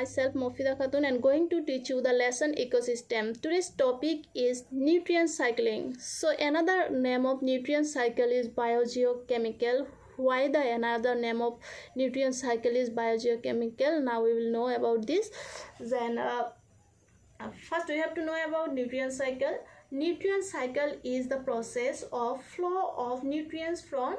myself Mofida Khatun and going to teach you the lesson ecosystem. Today's topic is nutrient cycling. So another name of nutrient cycle is biogeochemical. Why the another name of nutrient cycle is biogeochemical? Now we will know about this. Then first we have to know about nutrient cycle. Nutrient cycle is the process of flow of nutrients from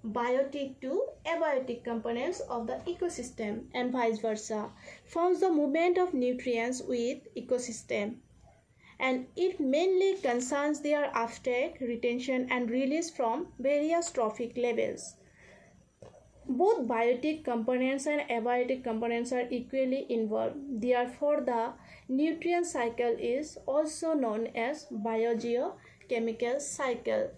biotic to abiotic components of the ecosystem and vice versa, forms the movement of nutrients with ecosystem, and it mainly concerns their uptake, retention and release from various trophic levels. Both biotic components and abiotic components are equally involved. Therefore, the nutrient cycle is also known as biogeochemical cycle.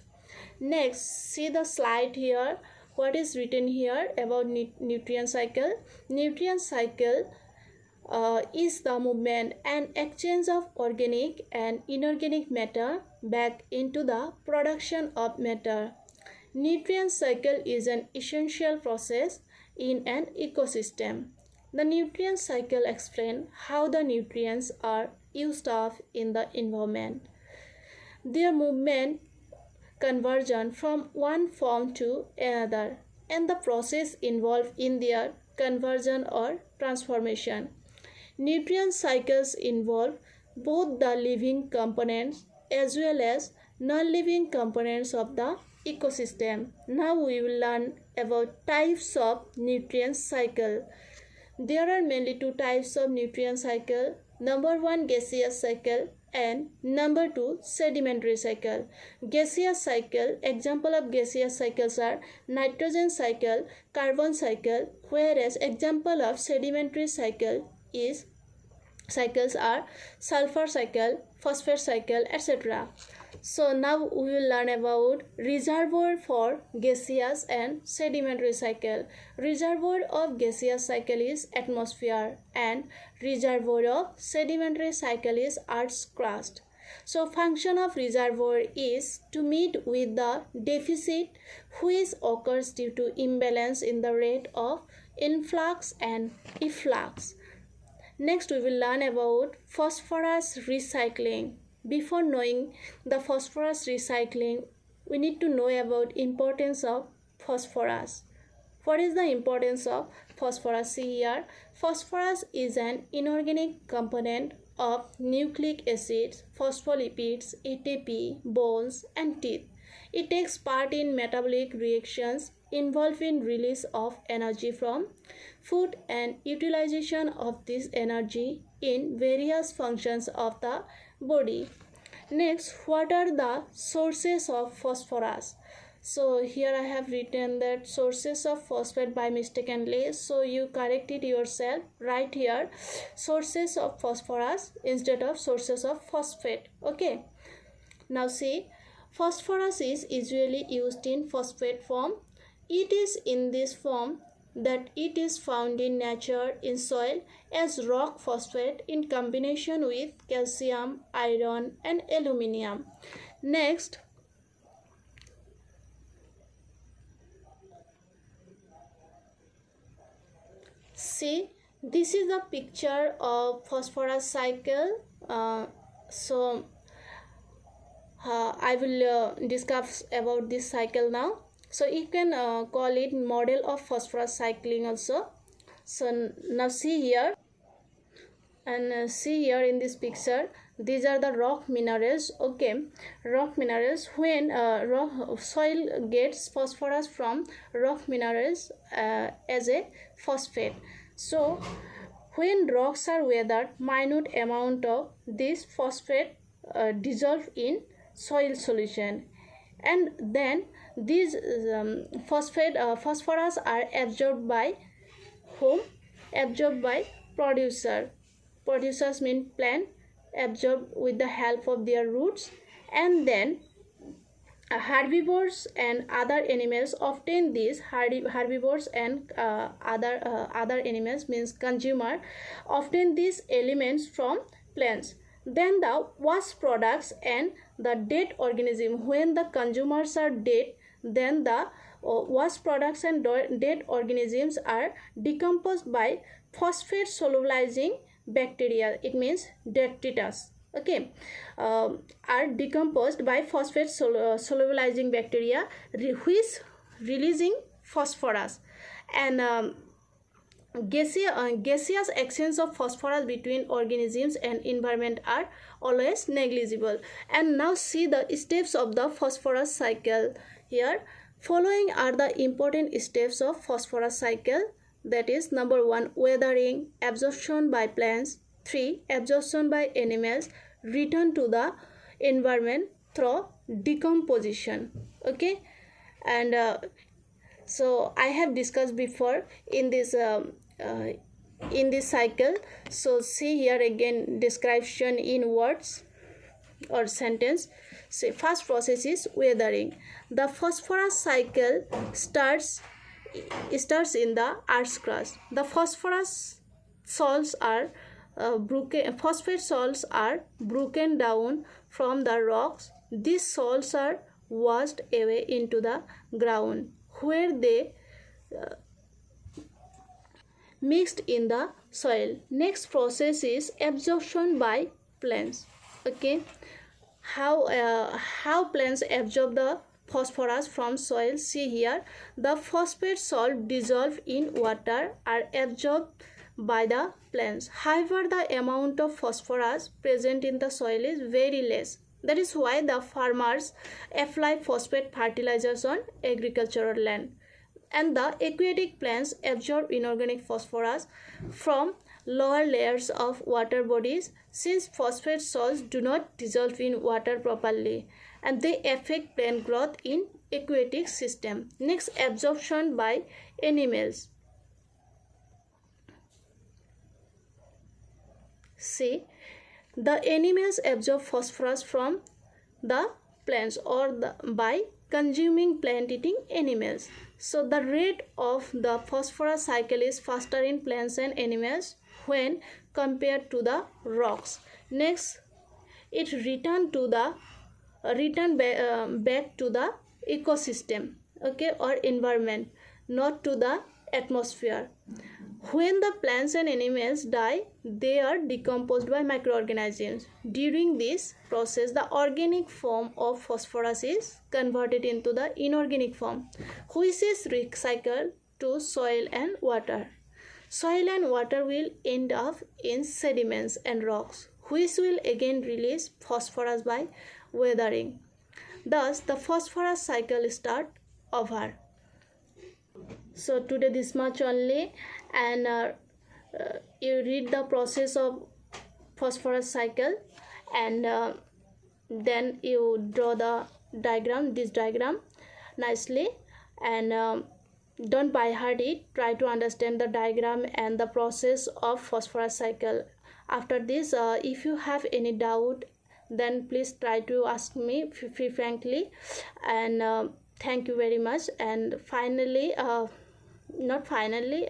Next, see the slide here. What is written here about nutrient cycle? Nutrient cycle is the movement and exchange of organic and inorganic matter back into the production of matter. Nutrient cycle is an essential process in an ecosystem. The nutrient cycle explains how the nutrients are used up in the environment, their movement, conversion from one form to another, and the process involved in their conversion or transformation. Nutrient cycles involve both the living components as well as non-living components of the ecosystem. Now we will learn about types of nutrient cycle. There are mainly two types of nutrient cycle. Number one, gaseous cycle, and number two, sedimentary cycle. Gaseous cycle, example of gaseous cycles are nitrogen cycle, carbon cycle, whereas example of sedimentary cycles are sulfur cycle, phosphate cycle, etc. So now we will learn about reservoir for gaseous and sedimentary cycle. Reservoir of gaseous cycle is atmosphere and reservoir of sedimentary cycle is Earth's crust. So function of reservoir is to meet with the deficit which occurs due to imbalance in the rate of influx and efflux. Next we will learn about phosphorus recycling. Before knowing the phosphorus recycling, we need to know about importance of phosphorus. What is the importance of phosphorus? See here, phosphorus is an inorganic component of nucleic acids, phospholipids, ATP, bones and teeth. It takes part in metabolic reactions involved in release of energy from food and utilization of this energy in various functions of the body. Next, what are the sources of phosphorus? So here I have written that sources of phosphate by mistakenly, so you correct it yourself. Right here sources of phosphorus instead of sources of phosphate. Okay, now see, phosphorus is usually used in phosphate form. It is in this form that it is found in nature in soil as rock phosphate in combination with calcium, iron and aluminium. Next, see, this is the picture of phosphorus cycle. I will discuss about this cycle now. So you can call it model of phosphorus cycling also. So now see here, and see here in this picture, these are the rock minerals. Okay, rock minerals. When soil gets phosphorus from rock minerals as a phosphate. So when rocks are weathered, minute amount of this phosphate dissolve in soil solution, and then these phosphorus are absorbed by whom? Absorbed by producer. Producers mean plant, absorbed with the help of their roots, and then herbivores and other animals obtain these herbivores and other animals means consumer obtain these elements from plants. Then the waste products and the dead organism. When the consumers are dead, then the waste products and dead organisms are decomposed by phosphate solubilizing bacteria, it means detritus, okay, are decomposed by phosphate solubilizing bacteria, which releasing phosphorus. And gaseous exchange of phosphorus between organisms and environment are always negligible. And now see the steps of the phosphorus cycle here. Following are the important steps of phosphorus cycle, that is number 1, weathering, absorption by plants, 3, absorption by animals, return to the environment through decomposition, okay. And so I have discussed before in this cycle. So see here again description in words or sentence. Say first process is weathering. The phosphorus cycle starts in the earth's crust. The phosphorus salts are phosphate salts are broken down from the rocks. These salts are washed away into the ground, where they mixed in the soil. Next process is absorption by plants, okay. How plants absorb the phosphorus from soil? See here, the phosphate salt dissolved in water are absorbed by the plants. However, the amount of phosphorus present in the soil is very less. That is why the farmers apply phosphate fertilizers on agricultural land. And the aquatic plants absorb inorganic phosphorus from lower layers of water bodies, since phosphate salts do not dissolve in water properly, and they affect plant growth in aquatic system. Next, absorption by animals. See, the animals absorb phosphorus from the plants or by consuming plant-eating animals. So the rate of the phosphorus cycle is faster in plants and animals when compared to the rocks. Next, it return back to the ecosystem, okay, or environment, not to the atmosphere. When the plants and animals die, they are decomposed by microorganisms. During this process, the organic form of phosphorus is converted into the inorganic form, which is recycled to soil and water. Soil and water will end up in sediments and rocks, which will again release phosphorus by weathering. Thus, the phosphorus cycle starts over. So today this much only, and you read the process of phosphorus cycle, and then you draw the diagram, this diagram nicely, and don't by heart it, try to understand the diagram and the process of phosphorus cycle. After this, if you have any doubt, then please try to ask me frankly, and thank you very much. And finally, not finally,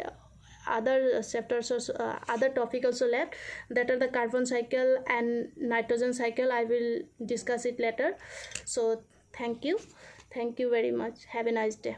other chapters or other topic also left, that are the carbon cycle and nitrogen cycle. I will discuss it later. So thank you very much. Have a nice day.